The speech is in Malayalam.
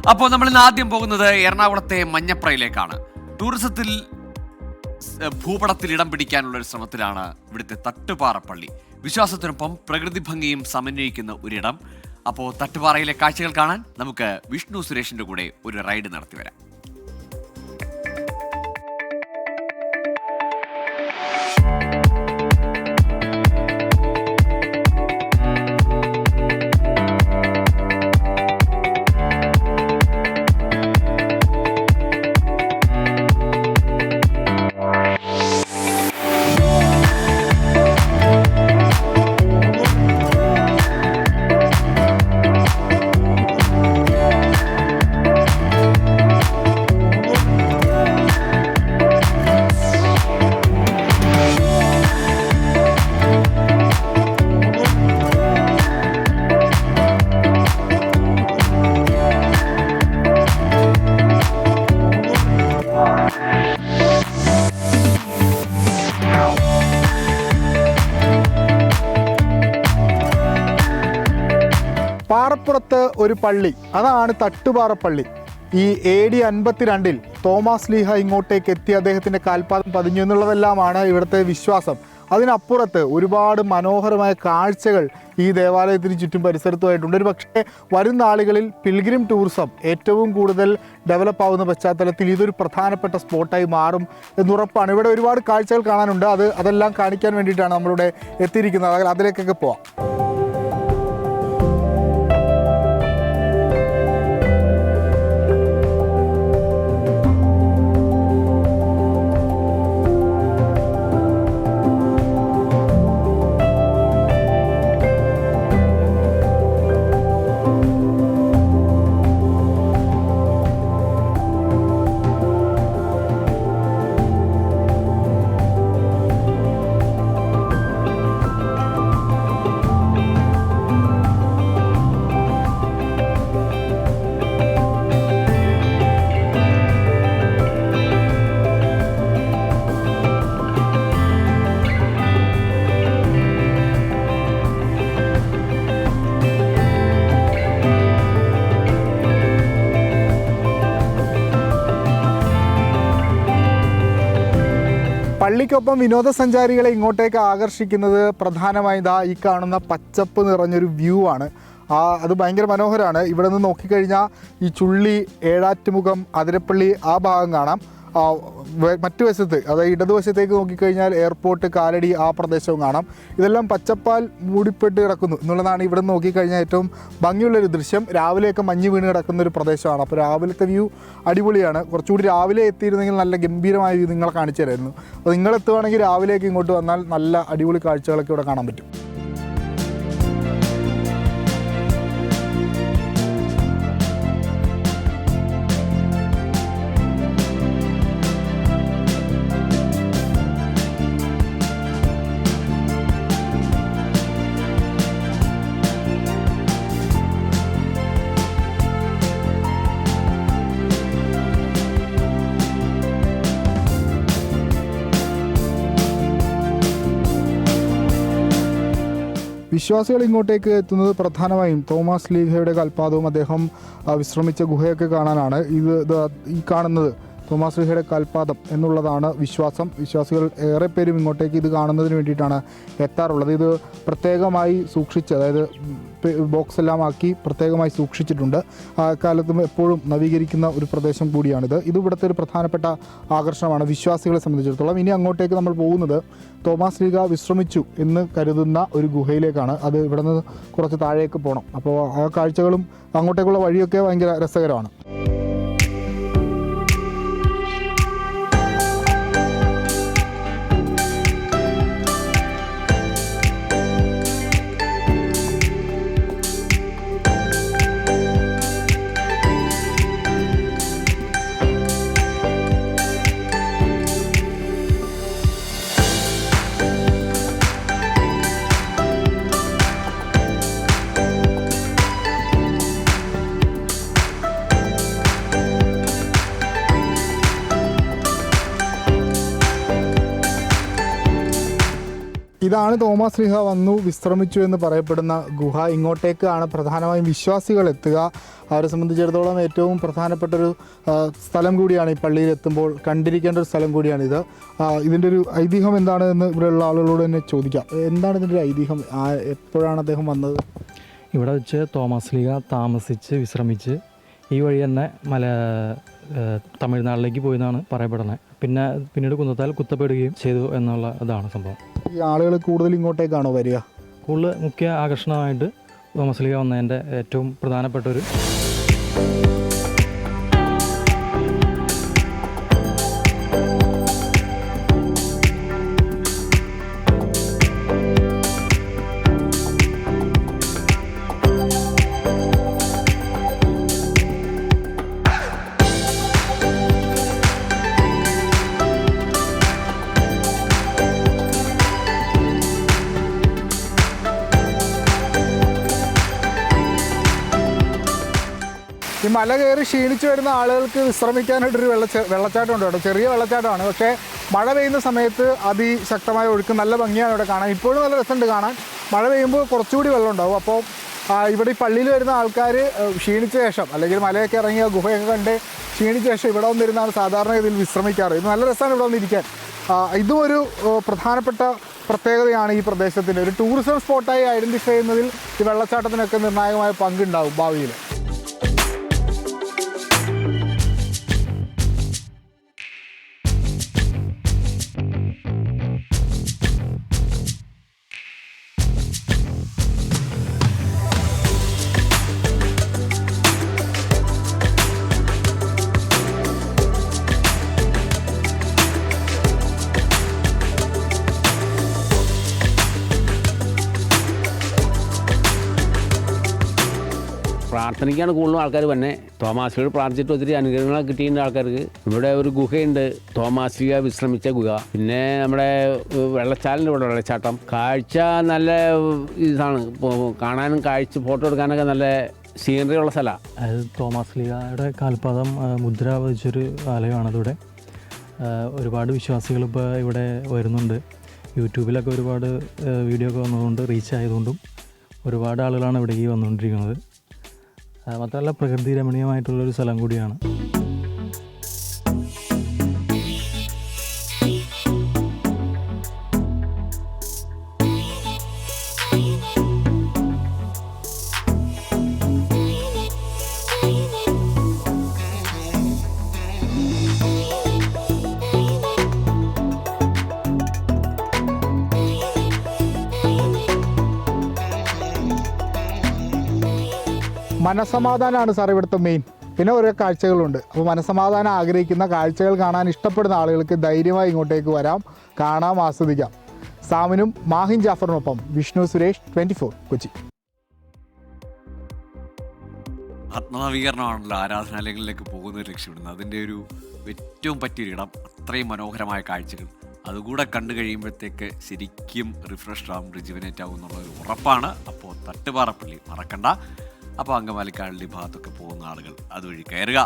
അപ്പോൾ നമ്മൾ ഇന്ന് ആദ്യം പോകുന്നത് എറണാകുളത്തെ മഞ്ഞപ്രയിലേക്കാണ്. ടൂറിസത്തിൽ ഭൂപടത്തിൽ ഇടം പിടിക്കാനുള്ള ഒരു ശ്രമത്തിലാണ് ഇവിടുത്തെ തട്ടുപാറപ്പള്ളി. വിശ്വാസത്തിനൊപ്പം പ്രകൃതി ഭംഗിയും സമന്വയിക്കുന്ന ഒരിടം. അപ്പോൾ തട്ടുപാറയിലെ കാഴ്ചകൾ കാണാൻ നമുക്ക് വിഷ്ണു സുരേഷിന്റെ കൂടെ ഒരു റൈഡ് നടത്തി വരാം. പാറപ്പുറത്ത് ഒരു പള്ളി, അതാണ് തട്ടുപാറപ്പള്ളി. ഈ AD 52 തോമസ് ലീഹ ഇങ്ങോട്ടേക്ക് എത്തി അദ്ദേഹത്തിൻ്റെ കാൽപാദം പതിഞ്ഞു എന്നുള്ളതെല്ലാമാണ് ഇവിടുത്തെ വിശ്വാസം. അതിനപ്പുറത്ത് ഒരുപാട് മനോഹരമായ കാഴ്ചകൾ ഈ ദേവാലയത്തിന് ചുറ്റും പരിസരത്തുമായിട്ടുണ്ട്. ഒരു പക്ഷേ വരും നാളുകളിൽ പിൽഗ്രിം ടൂറിസം ഏറ്റവും കൂടുതൽ ഡെവലപ്പ് ആവുന്ന പശ്ചാത്തലത്തിൽ ഇതൊരു പ്രധാനപ്പെട്ട സ്പോട്ടായി മാറും എന്നുറപ്പാണ്. ഇവിടെ ഒരുപാട് കാഴ്ചകൾ കാണാനുണ്ട്. അതെല്ലാം കാണിക്കാൻ വേണ്ടിയിട്ടാണ് നമ്മളിവിടെ എത്തിയിരിക്കുന്നത്. അതിലേക്കൊക്കെ പോവാം. പള്ളിക്കൊപ്പം വിനോദസഞ്ചാരികളെ ഇങ്ങോട്ടേക്ക് ആകർഷിക്കുന്നത് പ്രധാനമായും ഈ കാണുന്ന പച്ചപ്പ് നിറഞ്ഞൊരു വ്യൂ ആണ്. അത് ഭയങ്കര മനോഹരമാണ്. ഇവിടെ നിന്ന് നോക്കിക്കഴിഞ്ഞാൽ ഈ ചുള്ളി, ഏഴാറ്റുമുഖം, അതിരപ്പള്ളി ആ ഭാഗം കാണാം. മറ്റു വശത്ത്, അതായത് ഇടതുവശത്തേക്ക് നോക്കിക്കഴിഞ്ഞാൽ എയർപോർട്ട്, കാലടി ആ പ്രദേശവും കാണാം. ഇതെല്ലാം പച്ചപ്പാൽ മൂടിപ്പെട്ട് കിടക്കുന്നു എന്നുള്ളതാണ് ഇവിടെ നിന്ന് നോക്കിക്കഴിഞ്ഞാൽ ഏറ്റവും ഭംഗിയുള്ളൊരു ദൃശ്യം. രാവിലെയൊക്കെ മഞ്ഞ് വീണ് കിടക്കുന്ന ഒരു പ്രദേശമാണ്. അപ്പോൾ രാവിലത്തെ വ്യൂ അടിപൊളിയാണ്. കുറച്ചുകൂടി രാവിലെ എത്തിയിരുന്നെങ്കിൽ നല്ല ഗംഭീരമായ വ്യൂ നിങ്ങളെ കാണിച്ചു തരായിരുന്നു. അപ്പോൾ നിങ്ങളെത്തുവാണെങ്കിൽ രാവിലേക്ക് ഇങ്ങോട്ട് വന്നാൽ നല്ല അടിപൊളി കാഴ്ചകളൊക്കെ ഇവിടെ കാണാൻ പറ്റും. വിശ്വാസികൾ ഇങ്ങോട്ടേക്ക് എത്തുന്നത് പ്രധാനമായും തോമസ് ലീഹയുടെ കാൽപാദവും അദ്ദേഹം വിശ്രമിച്ച ഗുഹയൊക്കെ കാണാനാണ്. ഈ കാണുന്നത് തോമസ് ലീഹയുടെ കാൽപാദം എന്നുള്ളതാണ് വിശ്വാസം. വിശ്വാസികൾ ഏറെ പേരും ഇങ്ങോട്ടേക്ക് ഇത് കാണുന്നതിന് വേണ്ടിയിട്ടാണ് എത്താറുള്ളത്. ഇത് പ്രത്യേകമായി സൂക്ഷിച്ച്, അതായത് ബോക്സ് എല്ലാം ആക്കി പ്രത്യേകമായി സൂക്ഷിച്ചിട്ടുണ്ട്. കാലത്തും എപ്പോഴും നവീകരിക്കുന്ന ഒരു പ്രദേശം കൂടിയാണിത്. ഇത് ഇവിടുത്തെ ഒരു പ്രധാനപ്പെട്ട ആകർഷണമാണ് വിശ്വാസികളെ സംബന്ധിച്ചിടത്തോളം. ഇനി അങ്ങോട്ടേക്ക് നമ്മൾ പോകുന്നത് തോമസ് ലീഹ വിശ്രമിച്ചു എന്ന് കരുതുന്ന ഒരു ഗുഹയിലേക്കാണ്. അത് ഇവിടെ നിന്ന് കുറച്ച് താഴേക്ക് പോകണം. അപ്പോൾ ആ കാഴ്ചകളും അങ്ങോട്ടേക്കുള്ള വഴിയൊക്കെ ഭയങ്കര രസകരമാണ്. ഇതാണ് തോമസ് ലീഹ വന്നു വിശ്രമിച്ചു എന്ന് പറയപ്പെടുന്ന ഗുഹ. ഇങ്ങോട്ടേക്കാണ് പ്രധാനമായും വിശ്വാസികൾ എത്തുക. അവരെ സംബന്ധിച്ചിടത്തോളം ഏറ്റവും പ്രധാനപ്പെട്ടൊരു സ്ഥലം കൂടിയാണ് ഈ പള്ളിയിൽ എത്തുമ്പോൾ കണ്ടിരിക്കേണ്ട ഒരു സ്ഥലം കൂടിയാണിത്. ഇതിൻ്റെ ഒരു ഐതിഹ്യം എന്താണെന്ന് ഇവിടെയുള്ള ആളുകളോട് തന്നെ ചോദിക്കാം. എന്താണ് ഇതിൻ്റെ ഒരു ഐതിഹ്യം? എപ്പോഴാണ് അദ്ദേഹം വന്നത്? ഇവിടെ വെച്ച് തോമസ് ലീഹ താമസിച്ച് വിശ്രമിച്ച് ഈ വഴി തന്നെ തമിഴ്നാട്ടിലേക്ക് പോയെന്നാണ് പറയപ്പെടുന്നത്. പിന്നീട് കുന്നത്താൽ കുത്തപ്പെടുകയും ചെയ്തു എന്നുള്ള ഇതാണ് സംഭവം. ഈ ആളുകൾ കൂടുതൽ ഇങ്ങോട്ടേക്കാണോ വരിക? കൂടുതൽ മുഖ്യ ആകർഷണമായിട്ട് തോമസ് ലീഹ വന്നതിൻ്റെ ഏറ്റവും പ്രധാനപ്പെട്ടൊരു ഈ മല കയറി ക്ഷീണിച്ചു വരുന്ന ആളുകൾക്ക് വിശ്രമിക്കാനായിട്ടൊരു വെള്ളച്ചാട്ടം ഉണ്ട് കേട്ടോ. ചെറിയ വെള്ളച്ചാട്ടമാണ്, പക്ഷേ മഴ പെയ്യുന്ന സമയത്ത് അതിശക്തമായ ഒഴുക്ക് നല്ല ഭംഗിയാണ് ഇവിടെ കാണാൻ. ഇപ്പോഴും നല്ല രസമുണ്ട് കാണാൻ. മഴ പെയ്യുമ്പോൾ കുറച്ചുകൂടി വെള്ളം ഉണ്ടാവും. അപ്പോൾ ഇവിടെ ഈ പള്ളിയിൽ വരുന്ന ആൾക്കാർ ക്ഷീണിച്ച ശേഷം അല്ലെങ്കിൽ മലയൊക്കെ ഇറങ്ങി ഗുഹയൊക്കെ കണ്ട് ക്ഷീണിച്ച ശേഷം ഇവിടെ വന്നിരുന്നാണ് സാധാരണ ഇതിൽ വിശ്രമിക്കാറ്. ഇത് നല്ല രസമാണ് ഇവിടെ വന്നിരിക്കാൻ. ഇതും ഒരു പ്രധാനപ്പെട്ട പ്രത്യേകതയാണ് ഈ പ്രദേശത്തിൻ്റെ. ഒരു ടൂറിസം സ്പോട്ടായി ഐഡൻറ്റിഫൈ ചെയ്യുന്നതിൽ ഈ വെള്ളച്ചാട്ടത്തിനൊക്കെ നിർണായകമായ പങ്കുണ്ടാവും ഭാവിയിൽ. പ്രാർത്ഥനയ്ക്കാണ് കൂടുതലും ആൾക്കാർ വന്നെ. തോമാശ്ലീഹ പ്രാർത്ഥിച്ചിട്ട് ഒത്തിരി അനുഗ്രഹങ്ങളൊക്കെ കിട്ടിയിട്ടുണ്ട് ആൾക്കാർക്ക്. ഇവിടെ ഒരു ഗുഹയുണ്ട്, തോമാശ്ലീഹ വിശ്രമിച്ച ഗുഹ. പിന്നെ നമ്മുടെ വെള്ളച്ചാലിൻ്റെ ഇവിടെ വെള്ളച്ചാട്ടം. കാഴ്ച നല്ല ഇതാണ്, കാണാനും കാഴ്ച ഫോട്ടോ എടുക്കാനൊക്കെ നല്ല സീനറി ഉള്ള സ്ഥലമാണ്. അത് തോമസ് ലീഹയുടെ കാൽപാദം മുദ്ര പതിച്ചൊരു ആലയമാണതിവിടെ. ഒരുപാട് വിശ്വാസികൾ ഇപ്പോൾ ഇവിടെ വരുന്നുണ്ട്. യൂട്യൂബിലൊക്കെ ഒരുപാട് വീഡിയോ ഒക്കെ വന്നതുകൊണ്ട് റീച്ച് ആയതുകൊണ്ടും ഒരുപാട് ആളുകളാണ് ഇവിടേക്ക് വന്നുകൊണ്ടിരിക്കുന്നത്. മാത്രമല്ല പ്രകൃതി രമണീയമായിട്ടുള്ളൊരു സ്ഥലം കൂടിയാണ്. മനസമാധാനമാണ് സാർ ഇവിടുത്തെ മെയിൻ. പിന്നെ ഓരോ കാഴ്ചകളുണ്ട്. അപ്പോൾ മനസമാധാനം ആഗ്രഹിക്കുന്ന, കാഴ്ചകൾ കാണാൻ ഇഷ്ടപ്പെടുന്ന ആളുകൾക്ക് ധൈര്യമായി ഇങ്ങോട്ടേക്ക് വരാം, കാണാം, ആസ്വദിക്കാം. സാമിനും മാഹിൻ ജാഫറിനൊപ്പം വിഷ്ണു സുരേഷ്, 24 കൊച്ചി. ആത്മനവീകരണമാണല്ലോ ആരാധനാലയങ്ങളിലേക്ക് പോകുന്നവർ രക്ഷപ്പെടുന്നത്. അതിൻ്റെ ഒരു ഏറ്റവും പറ്റിയൊരിടം, അത്രയും മനോഹരമായ കാഴ്ചകൾ അതുകൂടെ കണ്ടു കഴിയുമ്പോഴത്തേക്ക് ശരിക്കും റിഫ്രഷ് ആവും, റിജുവിനേറ്റ് ആവും എന്നുള്ളൊരു ഉറപ്പാണ്. അപ്പോൾ തട്ടുപാറപ്പള്ളി മറക്കണ്ട. അപ്പോൾ അങ്കമാലിക്കാടിൻ്റെ ഭാഗത്തൊക്കെ പോകുന്ന ആളുകൾ അതുവഴി കയറുക.